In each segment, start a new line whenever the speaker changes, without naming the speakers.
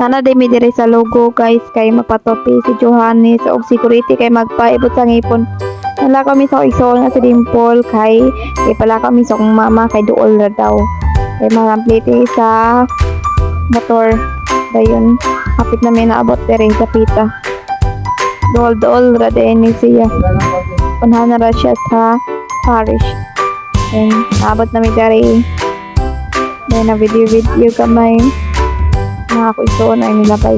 Nana de mi dire sa logo guys kay mapatopi si Johannes og security kay magpaibot sa ngipon. Wala kami sa igsoon nga si Dimple kay pala kami sa kong mama kay duol na daw. Kay maramplite sa motor. Dayon, kapit na may naabot dire sa pita. Duol ra din ni siya. Punhan na siya sa parish. And naabot na may dari. Then na video kamay. Mga ako isuon ay nilapay.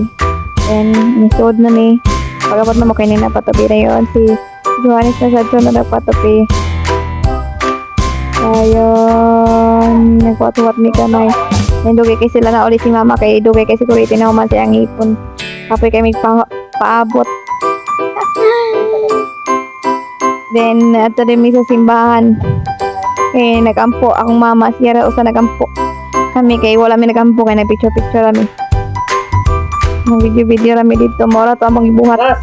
And nisod na ni. Pagabot na mo kay nina patupi na yun. Si Johannes na sa na nagpatupi. Ayun. Nagpatuwat ni kamay. Then dugay kay sila na ulit si mama. Kay dugay kay security na uman siyang ipon. Kapoy kay may paabot. Then ato din may sa simbahan. Eh nagampo akong mama siya ra usa nagampo. Kami kay wala mi nagampo kay nagpicture rami. Nang video rami dito mora to among ibuhat.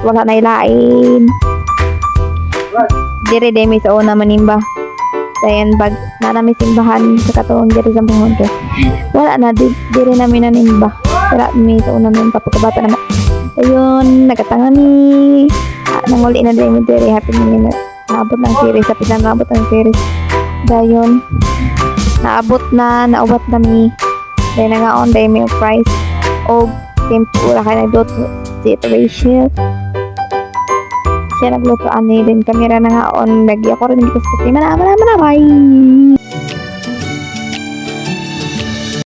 Wala na ilain. Dire demi sa una manimba. Dayan bag na namin simbahan sa katuong dire sa bungon kay. Wala na dire namin nanimba. Wala mi sa una nun papagabata naman. Ayun, nagatangan ni nanguli na din dire happy na naabot ng series sa pilang naabot ng series. Dayon naabot na mi. Dahil na nga on dahil may price o tempura kaya nagluto si Rachel. Siya nagluto ani din kamera na nga on lagi ako rin dito sa bye.